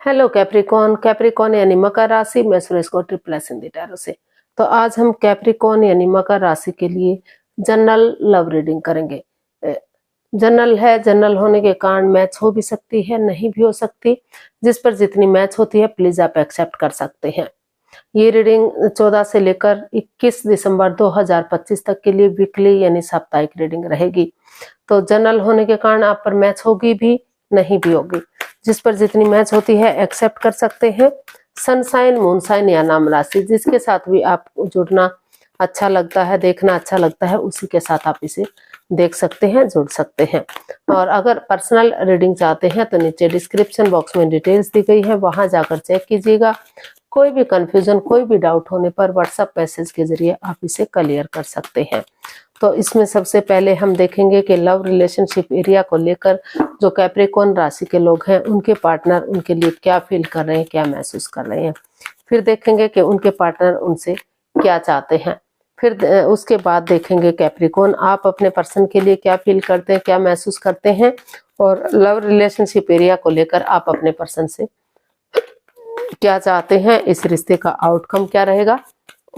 Hello Capricorn. Capricorn यानी मकर राशि। मैं सुरेश को ट्रिपल हिंदी टैरो से। तो आज हम कैप्रिकॉन यानी मकर राशि के लिए जनरल लव रीडिंग करेंगे। जनरल है, जनरल होने के कारण मैच हो भी सकती है, नहीं भी हो सकती। जिस पर जितनी मैच होती है प्लीज आप एक्सेप्ट कर सकते हैं। ये रीडिंग 14 से लेकर 21 दिसंबर 2025 तक के लिए वीकली यानी साप्ताहिक रीडिंग रहेगी। तो जनरल होने के कारण आप पर मैच होगी भी, नहीं भी होगी। जिस पर जितनी मैच होती है एक्सेप्ट कर सकते हैं। सनसाइन, मूनसाइन या नाम राशि, जिसके साथ भी आपको जुड़ना अच्छा लगता है, देखना अच्छा लगता है, उसी के साथ आप इसे देख सकते हैं, जुड़ सकते हैं। और अगर पर्सनल रीडिंग चाहते हैं तो नीचे डिस्क्रिप्शन बॉक्स में डिटेल्स दी गई है, वहां जाकर चेक कीजिएगा। कोई भी कंफ्यूजन, कोई भी डाउट होने पर व्हाट्सएप मैसेज के जरिए आप इसे क्लियर कर सकते हैं। तो इसमें सबसे पहले हम देखेंगे कि लव रिलेशनशिप एरिया को लेकर जो कैप्रिकॉन राशि के लोग हैं उनके पार्टनर उनके लिए क्या फील कर रहे हैं, क्या महसूस कर रहे हैं। फिर देखेंगे कि उनके पार्टनर उनसे क्या चाहते हैं। फिर उसके बाद देखेंगे कैप्रिकॉन आप अपने पर्सन के लिए क्या फील करते हैं, क्या महसूस करते हैं, और लव रिलेशनशिप एरिया को लेकर आप अपने पर्सन से क्या चाहते हैं, इस रिश्ते का आउटकम क्या रहेगा,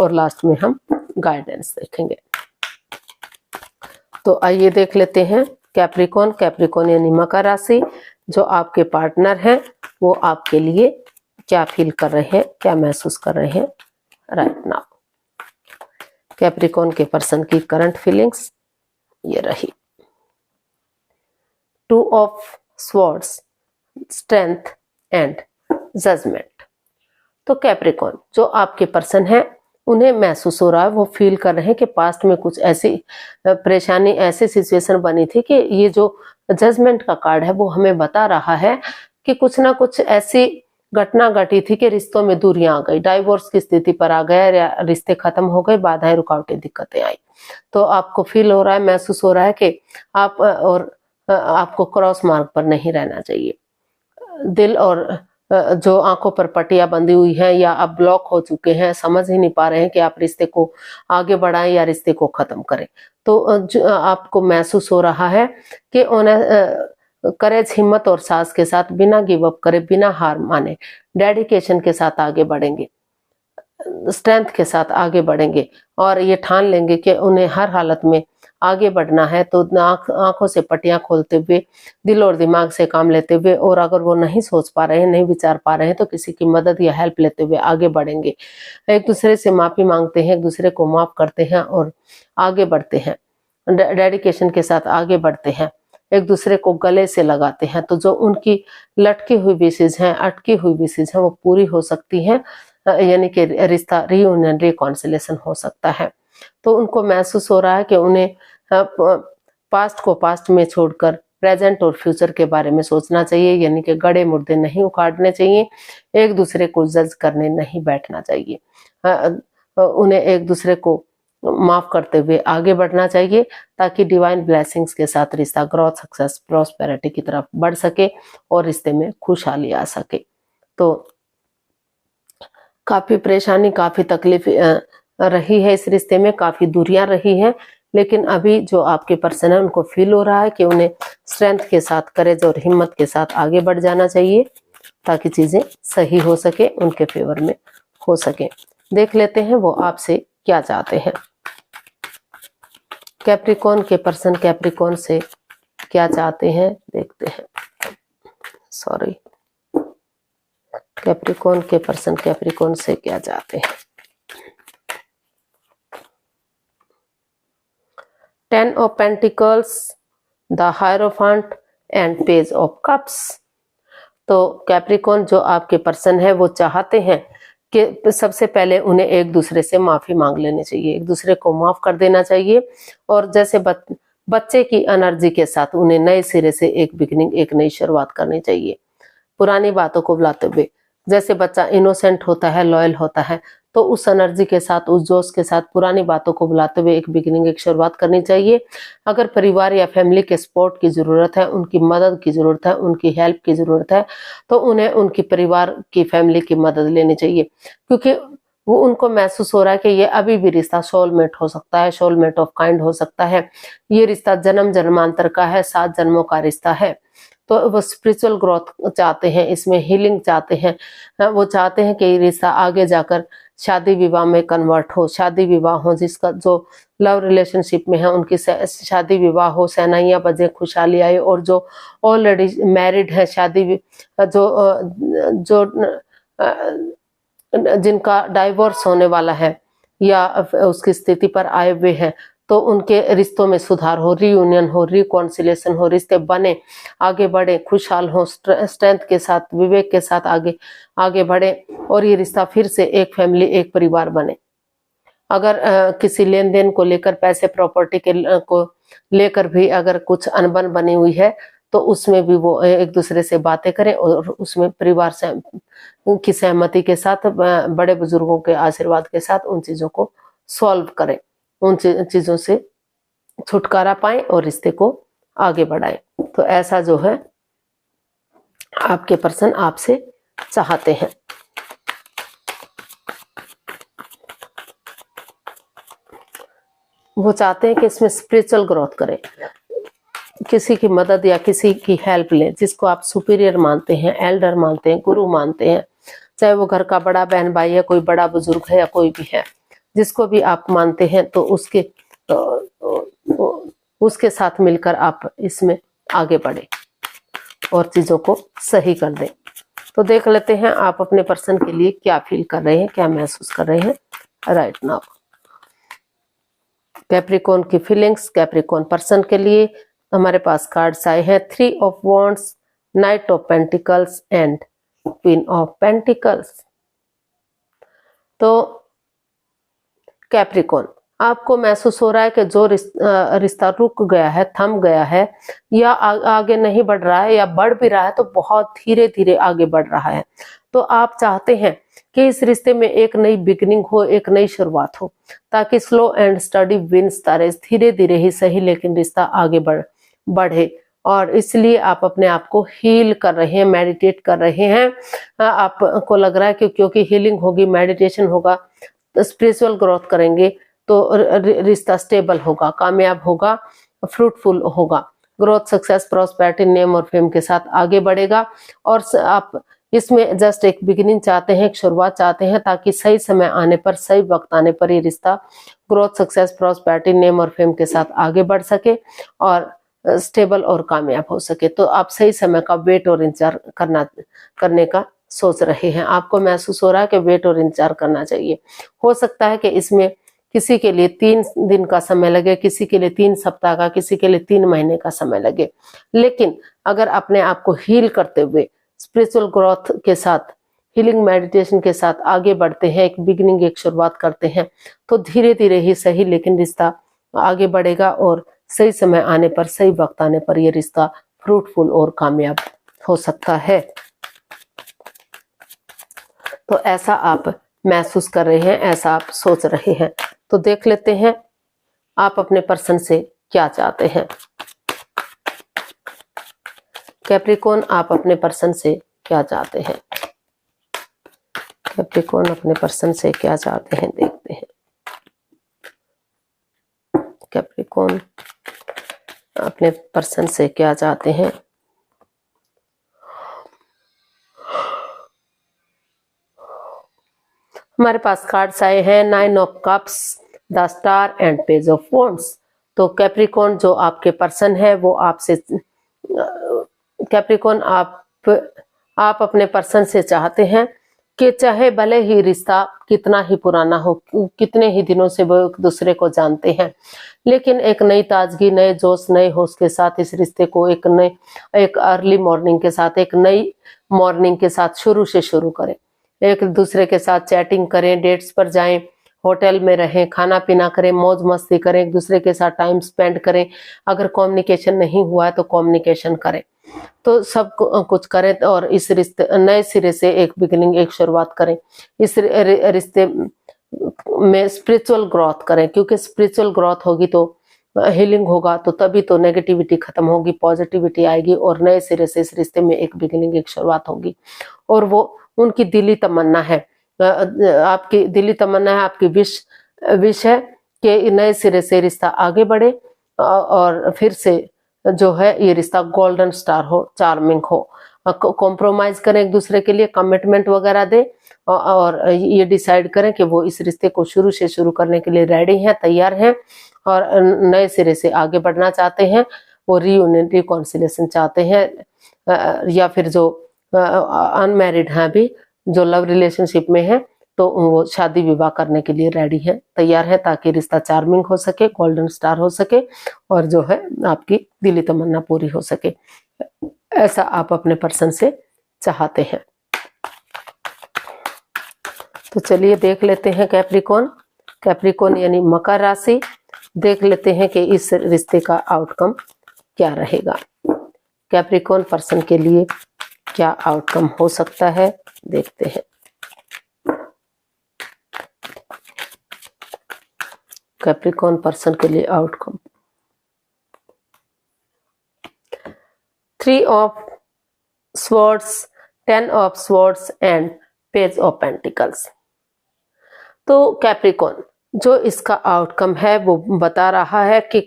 और लास्ट में हम गाइडेंस देखेंगे। तो आइए देख लेते हैं कैप्रिकॉन। कैप्रिकॉन यानी मकर राशि, जो आपके पार्टनर हैं वो आपके लिए क्या फील कर रहे हैं, क्या महसूस कर रहे हैं राइट नाउ। कैप्रिकॉन के पर्सन की करंट फीलिंग्स ये रही। 2 of swords, strength and judgement. तो कैप्रिकॉन जो आपके पर्सन है उन्हें महसूस हो रहा है, वो फील कर रहे हैं कि पास्ट में कुछ ऐसी परेशानी, ऐसी सिचुएशन बनी थी कि ये जो जजमेंट का कार्ड है वो हमें बता रहा है कि कुछ ना कुछ ऐसी घटना घटी थी कि रिश्तों में दूरियां आ गई, डाइवोर्स की स्थिति पर आ गया, या रिश्ते खत्म हो गए, बाधाएं, रुकावटें, दिक्कतें आई। तो आपको फील हो रहा है, महसूस हो रहा है कि आप और आपको क्रॉस मार्ग पर नहीं रहना चाहिए। दिल और जो आंखों पर पट्टियां बंधी हुई हैं या आप ब्लॉक हो चुके हैं, समझ ही नहीं पा रहे हैं कि आप रिश्ते को आगे बढ़ाएं या रिश्ते को खत्म करें। तो आपको महसूस हो रहा है कि करेज, हिम्मत और साहस के साथ बिना गिव अप करे, बिना हार माने, डेडिकेशन के साथ आगे बढ़ेंगे, स्ट्रेंथ के साथ आगे बढ़ेंगे और ये ठान लेंगे कि उन्हें हर हालत में आगे बढ़ना है। तो आंखों से पट्टियां खोलते हुए, दिल और दिमाग से काम लेते हुए, और अगर वो नहीं सोच पा रहे हैं, नहीं विचार पा रहे हैं, तो किसी की मदद या हेल्प लेते हुए आगे बढ़ेंगे। एक दूसरे से माफी मांगते हैं, एक दूसरे को माफ करते हैं और आगे बढ़ते हैं, डेडिकेशन के साथ आगे बढ़ते हैं, एक दूसरे को गले से लगाते हैं। तो जो उनकी लटकी हुई विशेष हैं, अटकी हुई विशेष हैं, वो पूरी हो सकती हैं, यानी कि रिश्ता रीयूनियन, रिकॉन्सिलेशन हो सकता है। तो उनको महसूस हो रहा है कि उन्हें पास्ट को पास्ट में छोड़कर प्रेजेंट और फ्यूचर के बारे में सोचना चाहिए, यानी कि गड़े मुर्दे नहीं उखाड़ने चाहिए, एक दूसरे को जज करने नहीं बैठना चाहिए, उन्हें एक दूसरे को माफ करते हुए आगे बढ़ना चाहिए, ताकि डिवाइन ब्लेसिंग्स के साथ रिश्ता ग्रोथ, सक्सेस, प्रॉस्पेरिटी की तरफ बढ़ सके और रिश्ते में खुशहाली आ सके। तो काफी परेशानी, काफी तकलीफ रही है इस रिश्ते में, काफी दूरियां रही हैं, लेकिन अभी जो आपके पर्सन है उनको फील हो रहा है कि उन्हें स्ट्रेंथ के साथ, करेज और हिम्मत के साथ आगे बढ़ जाना चाहिए, ताकि चीजें सही हो सके, उनके फेवर में हो सके। देख लेते हैं वो आपसे क्या चाहते हैं। कैप्रिकॉन के पर्सन कैप्रिकॉन से क्या चाहते हैं, देखते हैं। सॉरी, कैप्रिकॉन के पर्सन कैप्रिकॉन से क्या चाहते हैं। 10 of pentacles, the hierophant and page of cups. तो कैप्रिकॉन जो आपके पर्सन है वो चाहते हैं कि सबसे पहले उन्हें एक दूसरे से माफी मांग लेनी चाहिए, एक दूसरे को माफ कर देना चाहिए, और जैसे बच्चे की एनर्जी के साथ उन्हें नए सिरे से एक बिगिनिंग, एक नई शुरुआत करनी चाहिए, पुरानी बातों को भुलाते हुए। जैसे बच्चा इनोसेंट होता है, लॉयल होता है, तो उस एनर्जी के साथ, उस जोश के साथ पुरानी बातों को भुलाते हुए एक बिगिनिंग, एक शुरुआत करनी चाहिए। अगर परिवार या फैमिली के सपोर्ट की जरूरत है, उनकी मदद की जरूरत है, उनकी हेल्प की जरूरत है, तो उन्हें उनकी परिवार की, फैमिली की मदद लेनी चाहिए, क्योंकि वो उनको महसूस हो रहा है कि ये अभी भी रिश्ता सोलमेट हो सकता है, सोलमेट ऑफ काइंड हो सकता है। ये रिश्ता जन्म जन्मांतर का है, 7 जन्मों का रिश्ता है। तो वो स्पिरिचुअल ग्रोथ चाहते हैं, इसमें हीलिंग चाहते हैं। वो चाहते हैं कि रिश्ता आगे जाकर शादी विवाह में कन्वर्ट हो, शादी विवाह हो, जिसका जो लव रिलेशनशिप में है उनकी शादी विवाह हो, शहनाइयां बजे, खुशहाली आए। और जो ऑलरेडी मैरिड है, जो जिनका डाइवोर्स होने वाला है या उसकी स्थिति पर आए हुए हैं, तो उनके रिश्तों में सुधार हो, रीयूनियन हो, रिकॉन्सिलेशन हो, रिश्ते बने, आगे बढ़े, खुशहाल हो, स्ट्रेंथ के साथ, विवेक के साथ आगे बढ़े और ये रिश्ता फिर से एक फैमिली, एक परिवार बने। अगर किसी लेन देन को लेकर, पैसे प्रॉपर्टी को लेकर भी अगर कुछ अनबन बनी हुई है, तो उसमें भी वो एक दूसरे से बातें करें और उसमें परिवार से की सहमति के साथ, बड़े बुजुर्गों के आशीर्वाद के साथ उन चीजों को सॉल्व करें, उन चीजों से छुटकारा पाएं और रिश्ते को आगे बढ़ाएं। तो ऐसा जो है आपके पर्सन आपसे चाहते हैं। वो चाहते हैं कि इसमें स्पिरिचुअल ग्रोथ करें, किसी की मदद या किसी की हेल्प लें, जिसको आप सुपीरियर मानते हैं, एल्डर मानते हैं, गुरु मानते हैं, चाहे वो घर का बड़ा बहन भाई है, कोई बड़ा बुजुर्ग है या कोई भी है, जिसको भी आप मानते हैं, तो उसके साथ मिलकर आप इसमें आगे बढ़े और चीजों को सही कर दें। तो देख लेते हैं आप अपने पर्सन के लिए क्या फील कर रहे हैं, क्या महसूस कर रहे हैं राइट नाउ। कैप्रिकॉर्न की फीलिंग्स कैप्रिकॉर्न पर्सन के लिए हमारे पास कार्ड्स आए हैं, 3 of wands, night of pentacles and queen of pentacles. तो कैप्रिकॉर्न, आपको महसूस हो रहा है कि जो रिश्ता रुक गया है, थम गया है, या आगे नहीं बढ़ रहा है, या बढ़ भी रहा है तो बहुत धीरे धीरे आगे बढ़ रहा है। तो आप चाहते हैं कि इस रिश्ते में एक नई बिगिनिंग हो, एक नई शुरुआत हो, ताकि slow and steady wins the race, धीरे धीरे ही सही लेकिन रिश्ता आगे बढ़े। और इसलिए आप अपने आप को हील कर रहे हैं, मेडिटेट कर रहे हैं। आपको लग रहा है कि क्योंकि हीलिंग होगी, मेडिटेशन होगा, स्पिरिचुअल ग्रोथ करेंगे, तो रिश्ता स्टेबल होगा, कामयाब होगा, फ्रूटफुल होगा, ग्रोथ, सक्सेस, प्रॉस्पेरिटी, नेम और फेम के साथ आगे बढ़ेगा। और आप इसमें जस्ट एक बिगिनिंग चाहते हैं, एक शुरुआत चाहते हैं, ताकि सही समय आने पर, सही वक्त आने पर ये रिश्ता ग्रोथ, सक्सेस, प्रॉस्पेरिटी, नेम और फेम के साथ आगे बढ़ सके और स्टेबल और कामयाब हो सके। तो आप सही समय का वेट और इंतजार करने का सोच रहे हैं। आपको महसूस हो रहा है कि वेट और इंतजार करना चाहिए। हो सकता है कि इसमें किसी के लिए 3 दिन का समय लगे, किसी के लिए 3 सप्ताह का, किसी के लिए 3 महीने का समय लगे। लेकिन अगर अपने आप को हील करते हुए, स्पिरिचुअल ग्रोथ के साथ, हीलिंग मेडिटेशन के साथ आगे बढ़ते हैं, एक बिगिनिंग, एक शुरुआत करते हैं, तो धीरे धीरे ही सही लेकिन रिश्ता आगे बढ़ेगा और सही समय आने पर, सही वक्त आने पर यह रिश्ता फ्रूटफुल और कामयाब हो सकता है। तो ऐसा आप महसूस कर रहे हैं, ऐसा आप सोच रहे हैं। तो देख लेते हैं आप अपने पर्सन से क्या चाहते हैं। कैप्रिकॉर्न, आप अपने पर्सन से क्या चाहते हैं। कैप्रिकॉर्न अपने पर्सन से क्या चाहते हैं, देखते हैं। कैप्रिकॉर्न अपने पर्सन से क्या चाहते हैं। हमारे पास कार्ड्स आए हैं, 9 of cups, the star and page of wands. तो कैप्रिकॉर्न जो आपके पर्सन है वो आपसे, कैप्रिकॉर्न आप अपने पर्सन से चाहते हैं कि चाहे भले ही रिश्ता कितना ही पुराना हो, कितने ही दिनों से वो एक दूसरे को जानते हैं, लेकिन एक नई ताजगी, नए जोश, नए होश के साथ इस रिश्ते को एक अर्ली मॉर्निंग के साथ, एक नई मॉर्निंग के साथ शुरू से शुरू करें। एक दूसरे के साथ चैटिंग करें, डेट्स पर जाएं, होटल में रहें, खाना पीना करें, मौज मस्ती करें, एक दूसरे के साथ टाइम स्पेंड करें। अगर कम्युनिकेशन नहीं हुआ है तो कम्युनिकेशन करें। तो सब कुछ करें और इस रिश्ते नए सिरे से एक बिगिनिंग, एक शुरुआत करें। इस रिश्ते में स्पिरिचुअल ग्रोथ करें, क्योंकि स्पिरिचुअल ग्रोथ होगी तो हीलिंग होगा, तो तभी तो नेगेटिविटी खत्म होगी, पॉजिटिविटी आएगी और नए सिरे से इस रिश्ते में एक बिगिनिंग, एक शुरुआत होगी। और वो उनकी दिली तमन्ना है, आपकी दिली तमन्ना है, आपकी विश है कि नए सिरे से रिश्ता आगे बढ़े और फिर से जो है ये रिश्ता गोल्डन स्टार हो, चार्मिंग हो, कॉम्प्रोमाइज करें एक दूसरे के लिए, कमिटमेंट वगैरह दें और ये डिसाइड करें कि वो इस रिश्ते को शुरू से शुरू करने के लिए रेडी हैं, तैयार हैं और नए सिरे से आगे बढ़ना चाहते हैं। वो रीयूनियन, रिकॉन्सिलेशन चाहते हैं या फिर जो अनमैरिड हैं अभी, जो लव रिलेशनशिप में है, तो वो शादी विवाह करने के लिए रेडी है, तैयार है, ताकि रिश्ता चार्मिंग हो सके, गोल्डन स्टार हो सके और जो है आपकी दिली तमन्ना पूरी हो सके। ऐसा आप अपने पर्सन से चाहते हैं। तो चलिए देख लेते हैं कैप्रिकॉन, कैप्रिकॉन यानी मकर राशि, देख लेते हैं कि इस रिश्ते का आउटकम क्या रहेगा। कैप्रिकॉन पर्सन के लिए क्या आउटकम हो सकता है, देखते हैं। कैप्रिकॉन पर्सन के लिए outcome, 3 of swords, 10 of swords and page of pentacles. तो कैप्रिकॉन जो इसका आउटकम है वो बता रहा है कि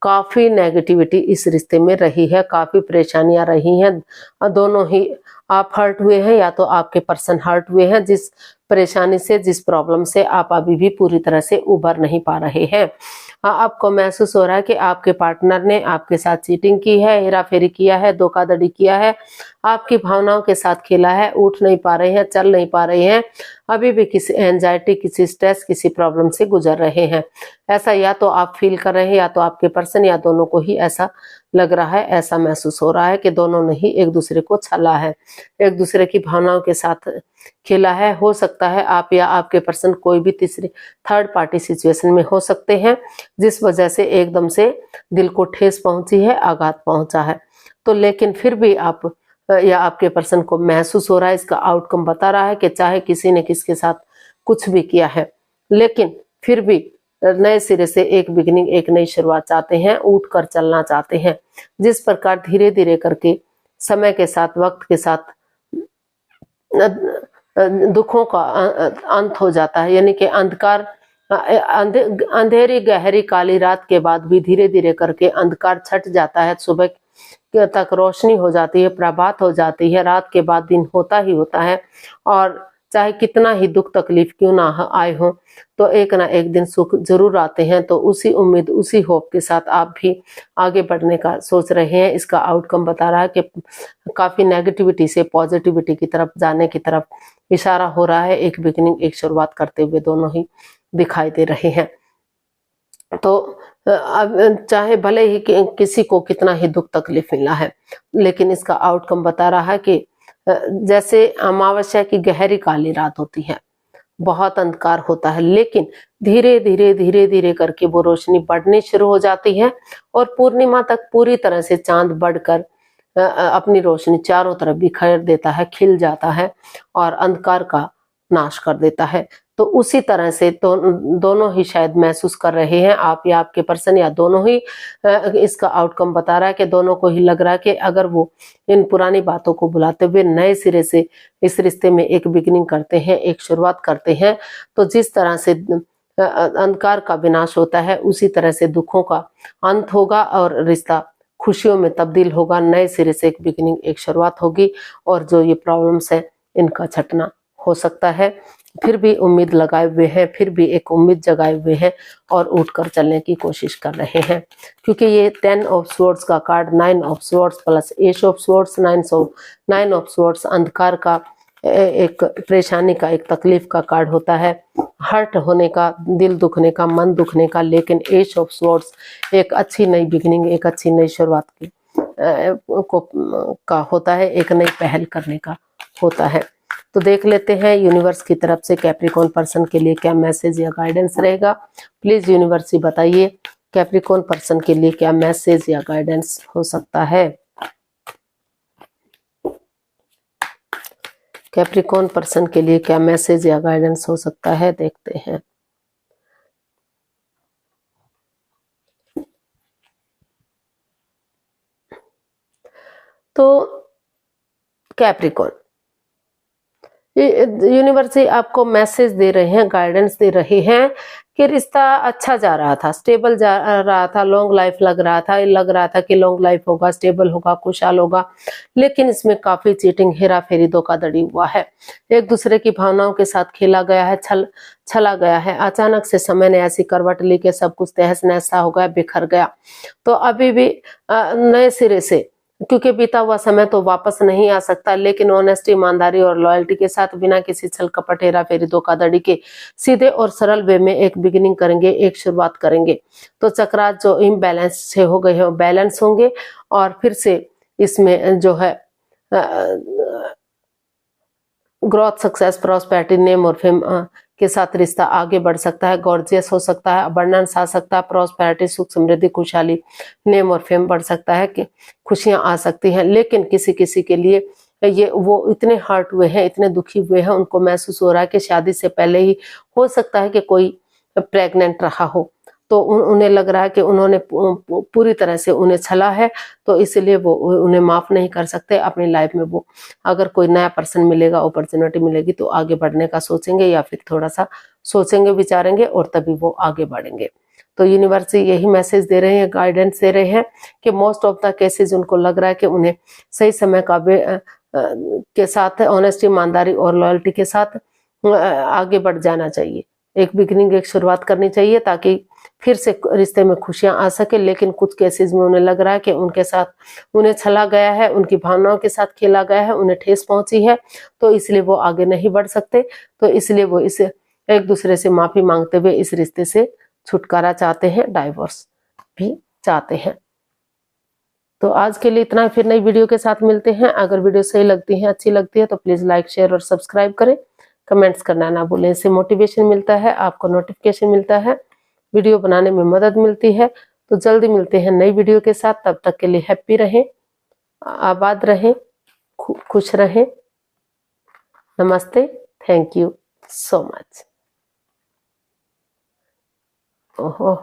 काफी नेगेटिविटी इस रिश्ते में रही है, काफी परेशानियां रही हैं, दोनों ही आप हर्ट हुए हैं या तो आपके पर्सन हर्ट हुए हैं। जिस परेशानी से, जिस प्रॉब्लम से आप अभी भी पूरी तरह से उभर नहीं पा रहे हैं, आपको महसूस हो रहा है कि आपके पार्टनर ने आपके साथ चीटिंग की है, हेराफेरी किया है, धोखाधड़ी किया है, आपकी भावनाओं के साथ खेला है, उठ नहीं पा रहे हैं, चल नहीं पा रहे हैं, अभी भी किसी एंजाइटी, किसी स्ट्रेस, किसी प्रॉब्लम से गुजर रहे हैं। ऐसा या तो आप फील कर रहे हैं या तो आपके पर्सन, या दोनों को ही ऐसा लग रहा है, ऐसा महसूस हो रहा है कि दोनों ने ही एक दूसरे को छला है, एक दूसरे की भावनाओं के साथ खेला है। हो सकता है आप या आपके पर्सन कोई भी तीसरी, थर्ड पार्टी सिचुएशन में हो सकते हैं, जिस वजह से एकदम से दिल को ठेस पहुंची है, आघात पहुंचा है। तो लेकिन फिर भी आप या आपके पर्सन को महसूस हो रहा है, इसका आउटकम बता रहा है कि चाहे किसी ने किसके साथ कुछ भी किया है, लेकिन फिर भी नए सिरे से एक बिगिनिंग, एक नई शुरुआत चाहते हैं, उठ कर चलना चाहते हैं। जिस प्रकार धीरे धीरे करके समय के साथ, वक्त के साथ दुखों का अंत हो जाता है, यानी कि अंधकार, अंधेरी गहरी काली रात के बाद भी धीरे धीरे करके अंधकार छट जाता है, सुबह तक रोशनी हो जाती है, प्रभात हो जाती है, रात के बाद दिन होता ही होता है। और चाहे कितना ही दुख तकलीफ क्यों ना आए हो, तो एक ना एक दिन सुख जरूर आते हैं। तो उसी उम्मीद, उसी होप के साथ आप भी आगे बढ़ने का सोच रहे हैं। इसका आउटकम बता रहा है कि काफी नेगेटिविटी से पॉजिटिविटी की तरफ जाने की तरफ इशारा हो रहा है। एक बिगिनिंग, एक शुरुआत करते हुए दोनों ही दिखाई दे रहे हैं। तो अब चाहे भले ही किसी को कितना ही दुख तकलीफ मिला है, लेकिन इसका आउटकम बता रहा है कि जैसे अमावस्या की गहरी काली रात होती है, बहुत अंधकार होता है, लेकिन धीरे धीरे धीरे धीरे करके वो रोशनी बढ़नी शुरू हो जाती है और पूर्णिमा तक पूरी तरह से चांद बढ़कर अपनी रोशनी चारों तरफ बिखेर देता है, खिल जाता है और अंधकार का नाश कर देता है। तो उसी तरह से तो दोनों ही शायद महसूस कर रहे हैं, आप या आपके पर्सन, या दोनों ही। इसका आउटकम बता रहा है कि दोनों को ही लग रहा है कि अगर वो इन पुरानी बातों को भुलाते हुए नए सिरे से इस रिश्ते में एक बिगिनिंग करते हैं, एक शुरुआत करते हैं, तो जिस तरह से अंधकार का विनाश होता है, उसी तरह से दुखों का अंत होगा और रिश्ता खुशियों में तब्दील होगा। नए सिरे से एक बिगिनिंग, एक शुरुआत होगी और जो ये प्रॉब्लम्स है इनका छटना हो सकता है। फिर भी उम्मीद लगाए हुए हैं, फिर भी एक उम्मीद जगाए हुए हैं और उठकर चलने की कोशिश कर रहे हैं, क्योंकि ये 10 ऑफ स्वॉर्ड्स का card 9 of swords plus S of swords, 9 of swords अंधकार का, एक परेशानी का, एक तकलीफ का कार्ड होता है, हर्ट होने का, दिल दुखने का, मन दुखने का। लेकिन एस ऑफ स्वॉर्ड्स एक अच्छी नई बिगिनिंग, एक अच्छी नई शुरुआत की का होता है, एक नई पहल करने का होता है। तो देख लेते हैं यूनिवर्स की तरफ से कैप्रिकॉन पर्सन के लिए क्या मैसेज या गाइडेंस रहेगा। प्लीज यूनिवर्स ही बताइए कैप्रिकॉन पर्सन के लिए क्या मैसेज या गाइडेंस हो सकता है। कैप्रिकॉन पर्सन के लिए क्या मैसेज या गाइडेंस हो सकता है, देखते हैं। तो कैप्रिकॉन, यूनिवर्स आपको मैसेज दे रहे हैं, गाइडेंस दे रहे हैं कि रिश्ता अच्छा जा रहा था, स्टेबल जा रहा था, लॉन्ग लाइफ लग रहा था कि लॉन्ग लाइफ होगा, स्टेबल होगा, खुशहाल होगा, लेकिन इसमें काफी चीटिंग, हेरा फेरी, धोखाधड़ी हुआ है। एक दूसरे की भावनाओं के साथ खेला गया है, छला गया है। अचानक से समय ने ऐसी करवट ली कि सब कुछ तहस नहस हो गया, बिखर गया। तो अभी भी नए सिरे से, क्योंकि बीता हुआ समय तो वापस नहीं आ सकता, लेकिन ऑनेस्टी, ईमानदारी और लॉयल्टी के साथ, बिना किसी छल कपट, हेरा फेरी, धोखाधड़ी के सीधे और सरल वे में एक बिगिनिंग करेंगे, एक शुरुआत करेंगे। तो चक्रात जो इम्बैलेंस से हो गए हैं बैलेंस होंगे, और फिर से इसमें जो है ग्रोथ, सक्सेस, प्रॉस्पेरिटी, नेम और फेम के साथ रिश्ता आगे बढ़ सकता है, गॉर्जियस हो सकता है, अबंडेंस आ सकता है, प्रॉस्पेरिटी, सुख, समृद्धि, खुशहाली, नेम और फेम बढ़ सकता है, कि खुशियां आ सकती हैं। लेकिन किसी किसी के लिए ये वो इतने हर्ट हुए हैं, इतने दुखी हुए हैं, उनको महसूस हो रहा है कि शादी से पहले ही हो सकता है कि कोई प्रेग्नेंट रहा हो, तो उन्हें लग रहा है कि उन्होंने पूरी तरह से उन्हें छला है, तो इसलिए वो उन्हें माफ नहीं कर सकते। अपनी लाइफ में वो अगर कोई नया पर्सन मिलेगा, अपॉर्चुनिटी मिलेगी, तो आगे बढ़ने का सोचेंगे, या फिर थोड़ा सा सोचेंगे, विचारेंगे, और तभी वो आगे बढ़ेंगे। तो यूनिवर्स यही मैसेज दे रहे हैं, गाइडेंस दे रहे हैं कि मोस्ट ऑफ द केसेस उनको लग रहा है कि उन्हें सही समय का के साथ, ऑनेस्टी, ईमानदारी और लॉयल्टी के साथ आगे बढ़ जाना चाहिए। एक बिगिनिंग, एक शुरुआत करनी चाहिए, ताकि फिर से रिश्ते में खुशियां आ सके। लेकिन कुछ केसेस में उन्हें लग रहा है कि उनके साथ उन्हें छला गया है, उनकी भावनाओं के साथ खेला गया है, उन्हें ठेस पहुंची है, तो इसलिए वो आगे नहीं बढ़ सकते। तो इसलिए वो इसे एक दूसरे से माफी मांगते हुए इस रिश्ते से छुटकारा चाहते हैं, डाइवोर्स भी चाहते हैं। तो आज के लिए इतना, फिर नई वीडियो के साथ मिलते हैं। अगर वीडियो सही लगती है, अच्छी लगती है, तो प्लीज लाइक, शेयर और सब्सक्राइब करें। कमेंट्स करना ना भूलें, इससे मोटिवेशन मिलता है, आपको नोटिफिकेशन मिलता है, वीडियो बनाने में मदद मिलती है। तो जल्दी मिलते हैं नई वीडियो के साथ, तब तक के लिए हैप्पी रहें, आबाद रहें, खुश रहें। नमस्ते, थैंक यू सो मच। ओहो।